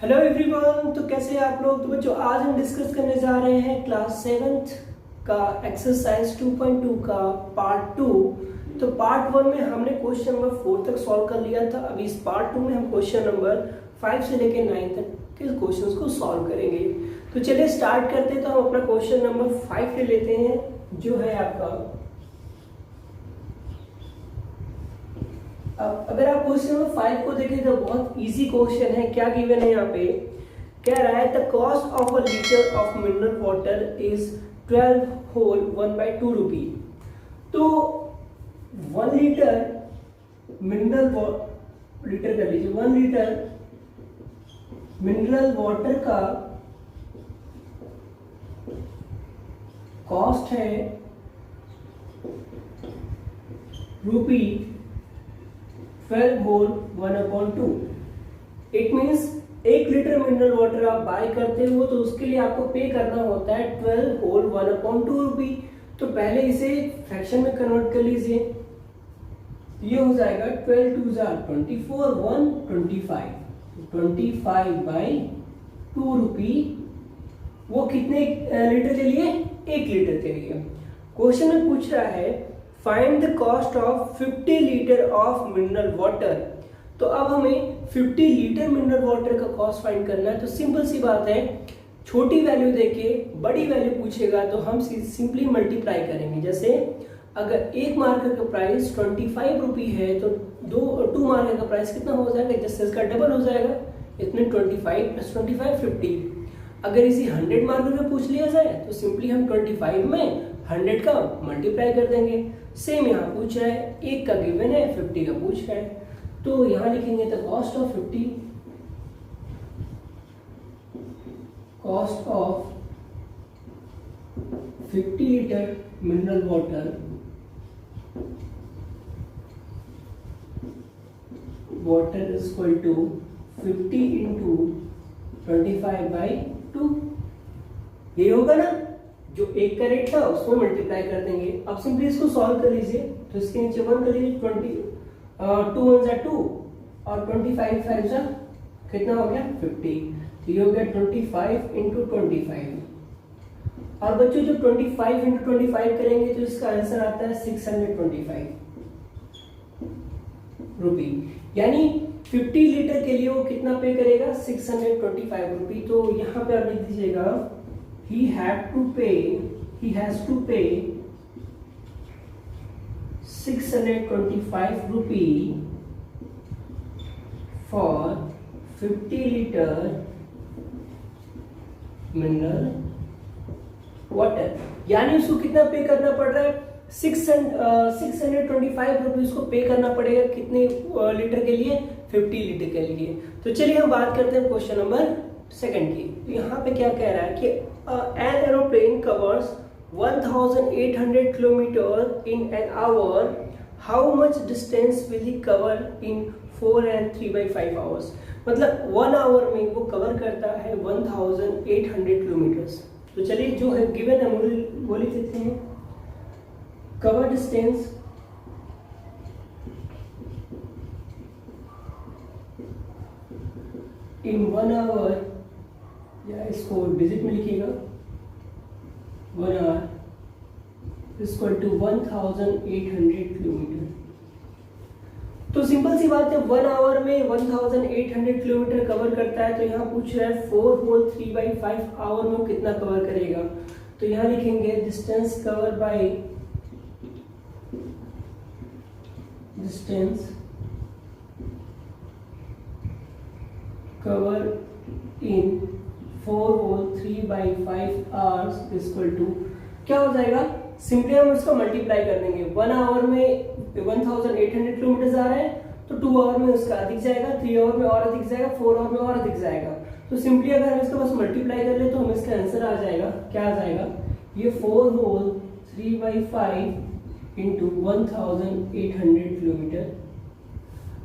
Hello everyone. तो कैसे हैं आप लोग। तो बच्चों आज हम डिस्कस करने जा रहे हैं क्लास 7th का एक्सरसाइज 2.2 का पार्ट 2। तो पार्ट 1 में हमने क्वेश्चन नंबर 4 तक सॉल्व कर लिया था। अभी इस पार्ट 2 में हम क्वेश्चन नंबर 5 से लेकर 9 तक के क्वेश्चंस को सॉल्व करेंगे। तो चलिए स्टार्ट करते हैं। तो हम अपना क्वेश्चन नंबर 5 ले लेते हैं, जो है आपका, अब अगर आप क्वेश्चन नंबर 5 को देखें तो बहुत इजी क्वेश्चन है। क्या गिवन है यहाँ पे, कह रहा है the cost of a litre of mineral water is 12 whole 1/2 rupee. तो 1 लीटर मिनरल लीटर कर लीजिए, 1 लीटर मिनरल वाटर का कॉस्ट है rupee 12 whole 1/2। It means 1 litre mineral water आप बाय करते हो तो उसके लिए आपको पे करना होता है 12 होल 1/2 रुपी। तो पहले इसे फ्रैक्शन में कन्वर्ट कर लीजिए। ये हो जाएगा 12 2 24 1 25/2 रुपी। वो कितने लीटर के लिए, 1 लीटर के लिए। क्वेश्चन में पूछ रहा है find the cost of 50 litre of mineral water. तो अब हमें 50 लीटर मिनरल वाटर का कॉस्ट फाइंड करना है। तो सिंपल सी बात है, छोटी वैल्यू देके बड़ी वैल्यू पूछेगा तो हम सिंपली मल्टीप्लाई करेंगे। जैसे अगर एक मार्कर का प्राइस 25 रुपी है तो 2 मार्कर का प्राइस कितना हो जाएगा, जैसे इसका डबल हो जाएगा। इतने 25 + 25 50। अगर इसी 100 मार्कर का पूछ लिया जाए तो सिंपली हम 25 में 100 का मल्टीप्लाई कर देंगे। सेम यहाँ पूछ रहा है, 1 का गिवन है, 50 का पूछ रहा है। तो यहाँ लिखेंगे the cost of 50 litre mineral water is equal to 50 into 25/2। ये होगा ना, जो 1 का रेट था उसको मल्टीप्लाई कर देंगे। अब सिंपली इसको सॉल्व कर लीजिए। तो इसके नीचे 1 कर लीजिए, 2 1 2 और 25 5 कितना हो गया 50। तो ये हो गया 25 इंटू 25। और बच्चों जो 25 इंटू 25 करेंगे तो इसका आंसर आता है 625 रुपी। यानी 50 लीटर के लिए वो कितना पे करेगा, 625 रुपी। तो यहाँ पे आप लिख दीजिएगा he has to pay 625 rupee for 50 liter mineral water. यानी उसको कितना पे करना पड़ रहा है, 625 रुपीज को पे करना पड़ेगा। कितने लीटर के लिए, 50 लीटर के लिए। तो चलिए हम बात करते हैं क्वेश्चन नंबर 2 की। तो यहाँ पे क्या कह रहा है कि an aeroplane covers 1800 kilometers in an hour. How much distance will he cover in 4 and 3/5 hours? मतलब 1 आवर में वो कवर करता है 1800 किलोमीटर्स। तो चलिए जो है गिवन है वो लिख देते हैं। कवर डिस्टेंस इन 1 आवर, या इसको डिजिट में लिखिएगा, 1 आवर इक्वल टू 1800 किलोमीटर। तो सिंपल सी बात है, 1 आवर में 1800 किलोमीटर कवर करता है। तो यहाँ पूछ रहा है 4 होल 3/5 आवर में कितना कवर करेगा। तो यहाँ लिखेंगे distance cover in 4 whole 3/5 hours equal to क्या हो जाएगा, सिंपली हम इसको मल्टीप्लाई कर देंगे। 1 आवर में 1800 किलोमीटर आ रहा है तो 2 आवर में उसका अधिक जाएगा, 3 आवर में और अधिक जाएगा, 4 आवर में और अधिक जाएगा। तो सिंपली अगर हम इसको बस मल्टीप्लाई कर ले तो हमें इसका आंसर आ जाएगा। क्या आ जाएगा, ये 4 होल 3/5 इंटू 1800 किलोमीटर।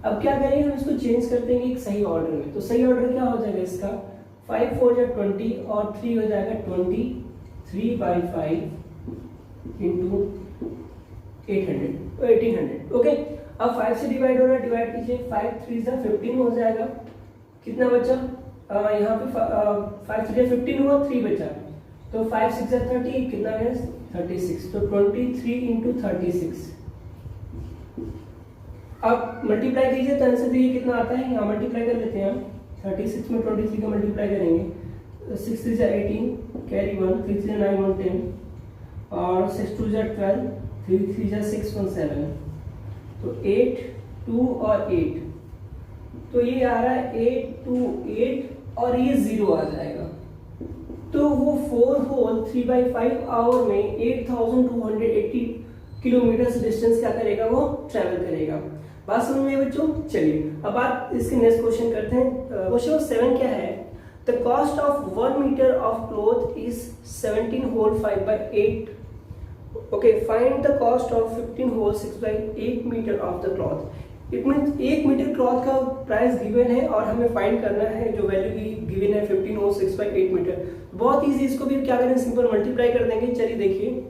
अब क्या करेंगे, हम इसको चेंज कर देंगे एक सही ऑर्डर में। तो सही ऑर्डर क्या हो जाएगा इसका, 5 4 या 20 और 3 हो जाएगा 23/5 इंटू 1800। ओके, अब 5 से डिवाइड हो रहा है, डिवाइड कीजिए, 5 3 15 हो जाएगा। कितना बचा, यहाँ पे 5 3 15 हुआ, 3 बचा, तो 5 6 30, कितना है 36, तो 23 इंटू 36। अब मल्टीप्लाई कीजिए तो आंसर देखिए कितना आता है। यहाँ मल्टीप्लाई कर लेते हैं हम, 36 में 23 का मल्टीप्लाई करेंगे, 6 3 18, कैरी 1, 3 3 9 1 10, और 6 2 12, 3 3 6 1 7, तो 8 2 और 8, तो ये आ रहा है 8 2 8 और ये 0 आ जाएगा। तो वो 4 होल 3/5 आवर में 8280 किलोमीटर डिस्टेंस क्या करेगा, वो ट्रेवल करेगा। बात समझ में बच्चों? चलिए अब बात इसके नेक्स्ट क्वेश्चन करते हैं। क्वेश्चन 7 क्या है, the cost of 1 metre of cloth is 17 whole 5/8। Okay, find the cost of 15 whole 6/8 metre of the cloth. It means 1 metre cloth का प्राइस गिवन है और हमें फाइंड करना है जो वैल्यू गिवन है 15 होल 6/8 मीटर। बहुत इजी, इसको भी क्या करें, सिंपल मल्टीप्लाई कर देंगे। चलिए देखिए,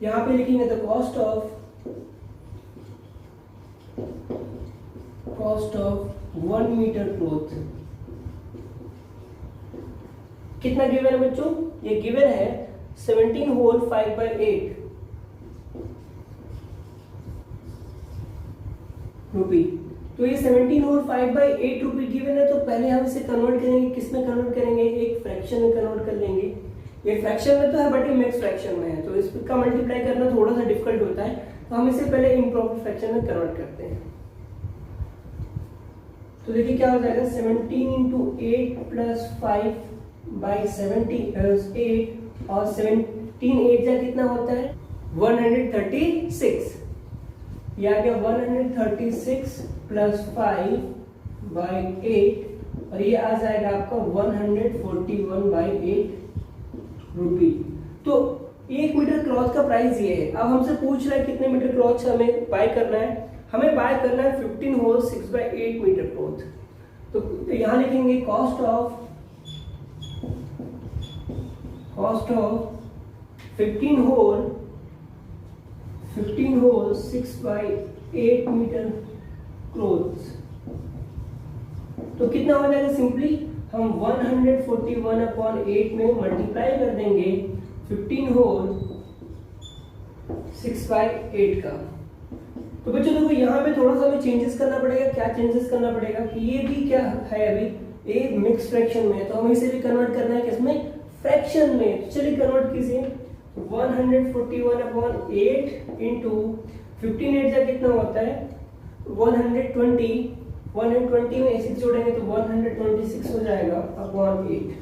यहाँ पे लिखेंगे the cost of 1 metre cloth, कितना गिवन है बच्चों, ये गिवन है 17 होल 5/8 रुपी। तो ये 17 होल 5/8 रुपी गिवन है, तो पहले हम इसे कन्वर्ट करेंगे, किस में कन्वर्ट करेंगे, एक फ्रैक्शन में कन्वर्ट कर लेंगे। ये फ्रैक्शन में तो है बट ये मिक्स फ्रैक्शन में है, तो इसका मल्टीप्लाई करना थोड़ा सा डिफिकल्ट होता है, तो हम इसे पहले इम्प्रॉपर फ्रैक्शन में कन्वर्ट करते हैं। तो देखिए क्या हो जाएगा, 17 इंटू 8 प्लस 5/8 और 17 8 जा कितना होता है 136, यह आ गया 136 प्लस 5/8 और ये आ जाएगा आपका 141/8 रुपी। तो 1 मीटर क्लॉथ का प्राइस ये है। अब हमसे पूछ रहा है कितने मीटर क्लॉथ हमें बाय करना है, हमें बाय करना है 15 होल 6/8 मीटर क्लॉथ। तो यहां लिखेंगे cost of 15 whole 6/8 metre cloths, तो कितना हो जाएगा, सिंपली हम 141/8 में मल्टीप्लाई कर देंगे 15 होल 6/8 का। तो बच्चों देखो यहाँ पे थोड़ा सा हमें चेंजेस करना पड़ेगा। क्या चेंजेस करना पड़ेगा कि ये भी क्या है, अभी एक मिक्स फ्रैक्शन में है, तो हमें इसे भी कन्वर्ट करना है किसमें, फ्रैक्शन में। चलिए कन्वर्ट कीजिए, 141/8 इंटू 15 8 जा कितना होता है 120 में 8 जोड़ेंगे तो 126 हो जाएगा अपॉन 8।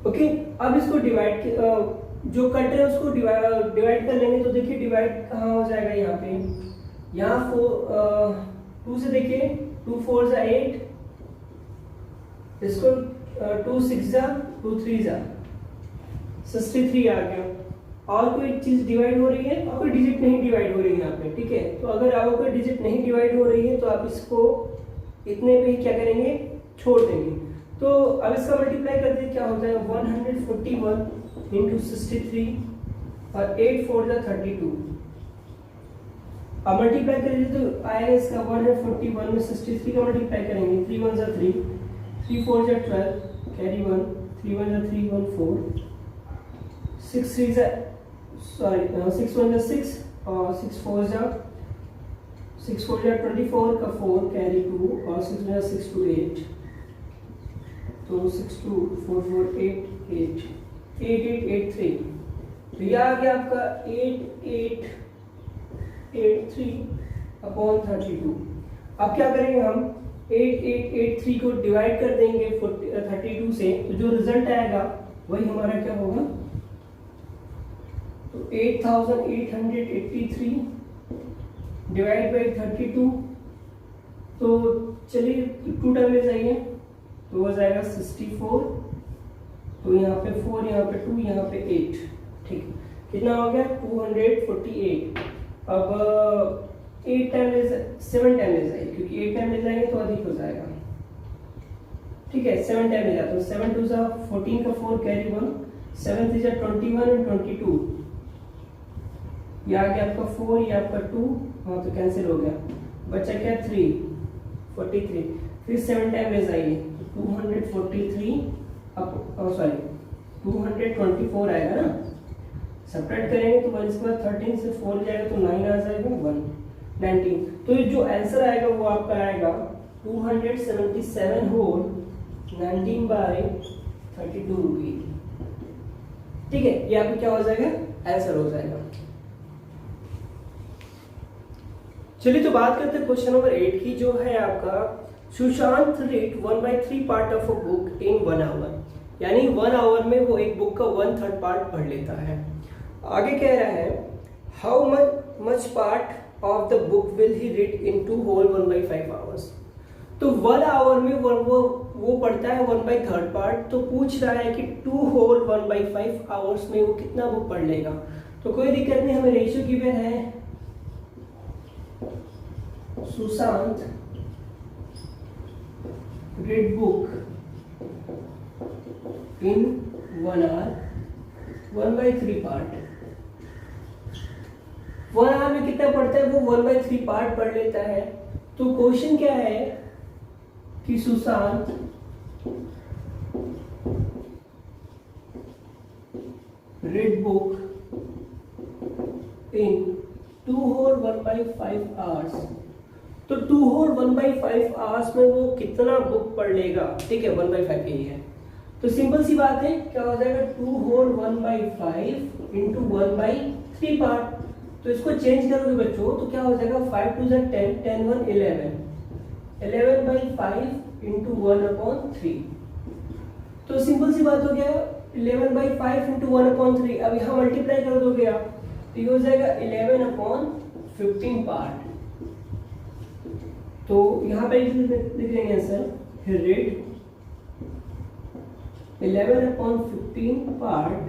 ओके, अब इसको डिवाइड जो कट है उसको डिवाइड कर लेंगे, तो देखिए डिवाइड कहाँ हो जाएगा, यहाँ पे, यहाँ 2 से देखिए 2 4 जा 8, इसको 2 6 जा 2 3 जा 63 आ गया। और कोई चीज डिवाइड हो रही है, और कोई डिजिट नहीं डिवाइड हो रही है यहाँ पे, ठीक है। तो अगर आपको कोई डिजिट नहीं डिवाइड हो रही है तो आप इसको इतने पे ही क्या करेंगे, छोड़ देंगे। तो अब इसका मल्टीप्लाई कर दे, क्या हो जाएगा 141 इंटू 63 और 8 4 जा 32। अब मल्टीप्लाई करेंगे तो आएगा इसका 141 में 63 का मल्टीप्लाई करेंगे, 3 1 जा 3, 3 4 जा 12, कैरी 1, 3 1 जा 3 1 4, 6 3 जा 6 1 जा 6 और 6 4 जा 24 का 4, कैरी 2 और 6 जा 6 2 8, तो 6 2 4 4 8 8 8 8 8 3, तो यह आ गया आपका 8883/32। अब क्या करेंगे हम, 8883 को डिवाइड कर देंगे 32 से, तो जो रिजल्ट आएगा वही हमारा क्या होगा, तो 8883 डिवाइड बाई 32। तो चलिए 2 टाइम ले जाइए, तो हो जाएगा 64, तो यहाँ पे 4, यहाँ पे 2, यहाँ पे 8, ठीक, कितना हो गया 248। अब 7 टाइम ले जाइए, क्योंकि 8 टाइम ले जाएंगे तो अधिक हो जाएगा, ठीक है। 7 टाइम ले जाते हो, 7 2 जा 14 का 4, कैरी 1, 7 3 जा 21 और 22, ये आ गया आपका 4, ये आपका 2, हाँ तो कैंसिल हो गया, बचा क्या 3 43। फिर 7 टाइम ले जाइए, 243 सॉरी 224 आएगा ना, सब्ट्रैक्ट करेंगे तो 1 इसके बाद 13 से 4 जाएगा तो 9 आ जाएगा 119। तो ये जो आंसर आएगा वो आपका आएगा 277 होल 19/32 रुपये। ठीक है, ये आपका क्या हो जाएगा, आंसर हो जाएगा। चलिए तो बात करते हैं क्वेश्चन नंबर 8 की, जो है आपका Sushant read 1/3 part of a book in 1 hour, यानी 1 आवर में वो एक बुक का 1/3 पार्ट पढ़ लेता है। आगे कह रहा है how much part of the book will he read in 2 whole 1/5 hours. तो 1 आवर में वो पढ़ता है 1/3 पार्ट, तो पूछ रहा है कि 2 होल 1/5 आवर्स में वो कितना बुक पढ़ लेगा। तो कोई दिक्कत नहीं, हमें रेशियो गिवन है, Sushant read book in 1 hour 1/3 part. 1 hour में कितना पढ़ता है वो 1/3 पार्ट पढ़ लेता है। तो क्वेश्चन क्या है कि Sushant read book in 2 whole 1/5 hours. तो 2 होल 1/5 आवर्स में वो कितना बुक पढ़ लेगा। ठीक है, 1/5 यही है, तो सिंपल सी बात है, क्या हो जाएगा 2 होल 1/5 इंटू 1/3 पार्ट। तो इसको चेंज करोगे बच्चों तो क्या हो जाएगा 5 2 10 10 1 11 11/5 इंटू 1/3। तो सिंपल सी बात हो गया 11/5 इंटू 1/3। अब यहाँ मल्टीप्लाई कर दोगे आप तो ये हो जाएगा 11/15 पार्ट। तो यहाँ पे लिख देंगे answer, read 11/15 part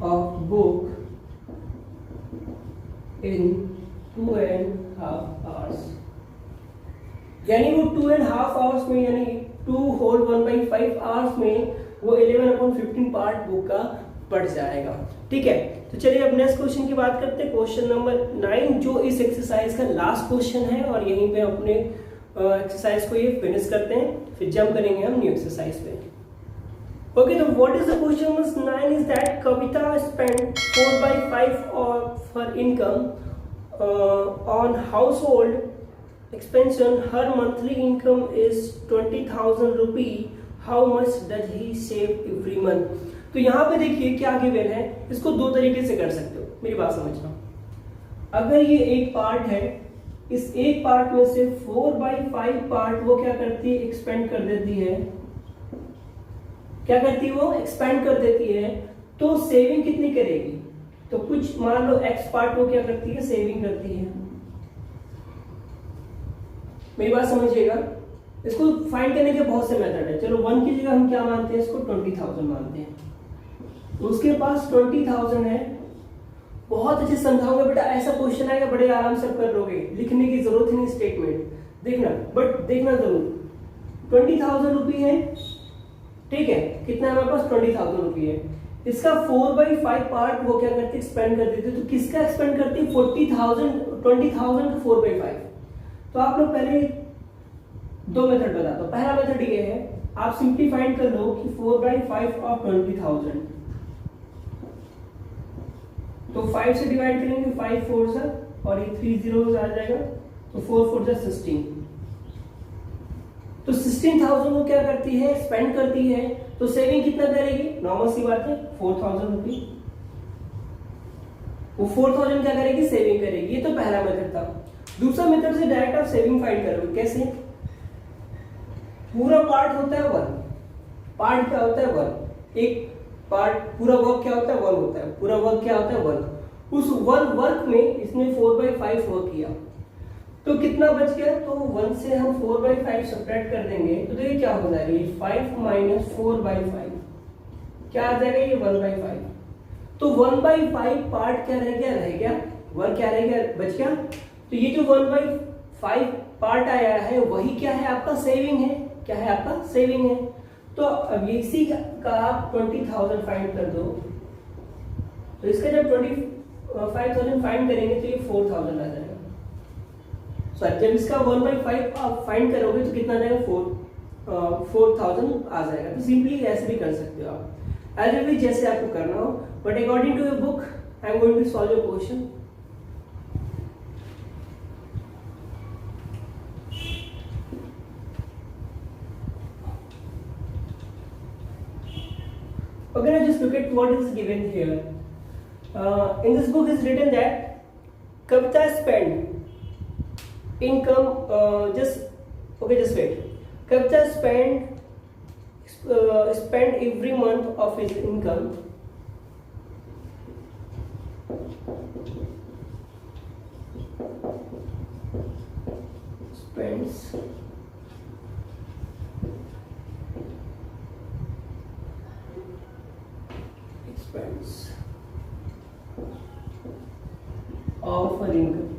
of book in 2.5 hours. यानी वो 2.5 आवर्स में, यानी 2 होल 1/5 आवर्स में वो 11/15 पार्ट बुक का पढ़ जाएगा। ठीक है, तो चलिए अब नेक्स्ट क्वेश्चन की बात करते हैं, क्वेश्चन नंबर 9, जो इस एक्सरसाइज का लास्ट क्वेश्चन है, और यहीं पे अपने एक्सरसाइज को ये फिनिश करते हैं, फिर जंप करेंगे हम न्यू एक्सरसाइज पे। ओके, तो what is the question number 9 is that Kavita spend 4/5 of her income on house hold expansion. Her monthly income is 20,000 rupee. How much does he save every month. तो यहाँ पे देखिए क्या given है, इसको दो तरीके से कर सकते हो, मेरी बात समझना। अगर ये एक पार्ट है, इस एक पार्ट में से 4/5 पार्ट वो क्या करती है, एक्सपेंड कर देती है। क्या करती है वो, एक्सपेंड कर देती है। तो सेविंग कितनी करेगी, तो कुछ मान लो x पार्ट वो क्या करती है, सेविंग करती है। मेरी बात समझिएगा, इसको फाइंड करने के बहुत से मेथड है। चलो 1 की जगह हम क्या मानते हैं, इसको 20,000 मानते हैं। तो उसके पास 20,000 है। बहुत अच्छे समझाओगे बेटा, ऐसा क्वेश्चन आएगा बड़े आराम से कर लोगे, लिखने की जरूरत ही नहीं स्टेटमेंट, देखना बट देखना जरूर। 20,000 रुपये है, ठीक है, कितना हमारे पास 20,000 रुपये है। इसका 4/5 पार्ट वो क्या करती है, एक्सपेंड कर देती है। तो किसका एक्सपेंड करती है, 20,000 का 4/5। तो आप लोग पहले दो मेथड बताता हूं। पहला मेथड ये है, आप सिंपली फाइंड कर लो कि 4/5 ऑफ 20,000। तो 5 से डिवाइड करेंगे, 5 4 सा, और ये 3 zeros आ जाएगा, तो 4 4 जा 16। तो 16,000 वो क्या करती है, स्पेंड करती है। तो सेविंग कितना करेगी, नॉर्मल सी बात है, 4,000 रुपये। वो 4,000 क्या करेगी, सेविंग करेगी। ये तो पहला मेथड था। दूसरा मेथड से डायरेक्ट आप सेविंग फाइंड करोगे। कैसे, पूरा पार्ट होता है 1, पार्ट क्या होता है 1, एक पार्ट, पूरा वर्क क्या होता है 1 होता है, पूरा वर्क क्या होता है 1। उस 1 वर्क में इसने 4/5 वर्क किया, तो कितना बच गया, तो 1 से हम 4/5 सब्ट्रैक्ट कर देंगे, तो देखिए क्या हो जाएगा, ये 5 माइनस 4/5 क्या आ जाएगा, ये 1/5। तो 1/5 पार्ट क्या रह गया, वर्क क्या रह गया, बच गया। तो ये जो 1/5 पार्ट आया है वही क्या है, आपका सेविंग है। क्या है, आपका सेविंग है। तो अब इसी का आप 20,000 फाइंड कर दो। तो इसका जब 25,000 फाइंड करेंगे तो ये 4,000 आ जाएगा। सॉरी जब इसका 1/5 आप फाइंड करोगे तो कितना जाएगा 4000 आ जाएगा। तो सिंपली ऐसे भी कर सकते हो आप, एज भी जैसे आपको करना हो, but according to your book I am going to solve your question. Okay, now just look at what is given here. In this book is written that Kavita spend income. Just wait. Kavita spend every month of his income. Spends of her income.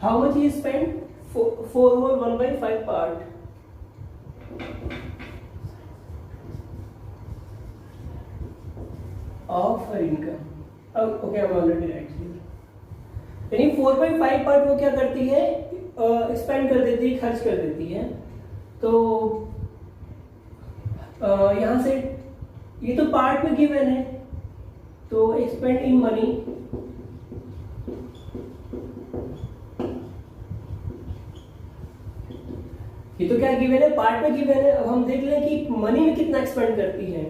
How much he spent? 4 over 1/5 part of her income. Okay, I'm already right here. यानी 4/5 part वो क्या करती है, spend कर देती है, खर्च कर देती है। तो यहाँ से ये तो पार्ट में गिवन है, तो स्पेंड इन मनी ये तो क्या गिवन है, पार्ट में गिवन है। अब हम देख लें कि मनी में कितना एक्सपेंड करती है,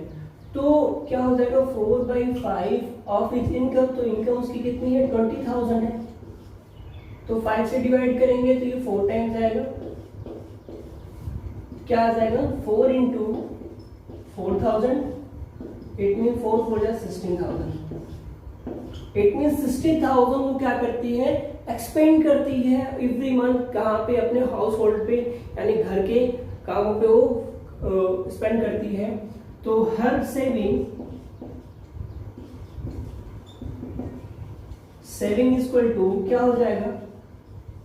तो क्या हो जाएगा 4/5 ऑफ इज इनकम। तो इनकम उसकी कितनी है 20,000 है, तो 5 से डिवाइड करेंगे तो ये 4 टाइम्स आएगा। क्या आ जाएगा 4 into 4,000, इट मीन 4 4 जा 16,000। इट मीन 16,000 वो क्या करती है, एक्सपेंड करती है एवरी मंथ। कहाँ पे, अपने हाउस होल्ड पे, यानी घर के कामों पे वो स्पेंड करती है। तो हर सेविंग इक्वल टू क्या हो जाएगा,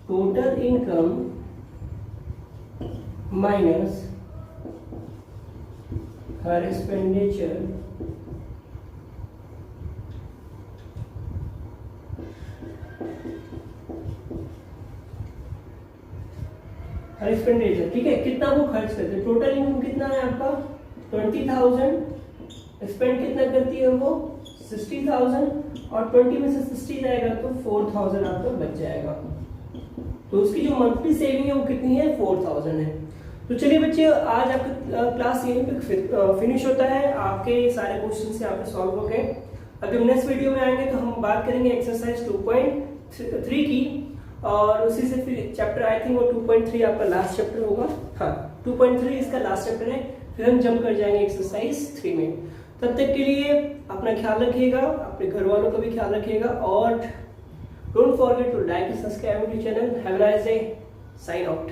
टोटल इनकम माइनस हर एक्सपेंडिचर हर एक्सपेंडिचर। ठीक है, कितना वो खर्च करते हैं, टोटल इनकम कितना है आपका 20,000, स्पेंड कितना करती है वो 60,000, और 20 में से 60 जाएगा तो 4,000 आपका बच जाएगा। तो उसकी जो मंथली सेविंग है वो कितनी है 4,000 है। तो चलिए बच्चे, आज आपका क्लास यहीं पे फिनिश होता है। आपके सारे क्वेश्चन यहाँ पे सॉल्व हो गए। अगर नेक्स्ट वीडियो में आएंगे तो हम बात करेंगे एक्सरसाइज 2.3 की, और उसी से फिर चैप्टर आई थिंक वो 2.3 आपका लास्ट चैप्टर होगा। हाँ, 2.3 इसका लास्ट चैप्टर है, फिर हम जंप कर जाएंगे एक्सरसाइज 3 में। तब तक के लिए अपना ख्याल रखिएगा, अपने घर वालों का भी ख्याल रखिएगा, और don't forget to like and subscribe to channel. Have a nice day, sign out.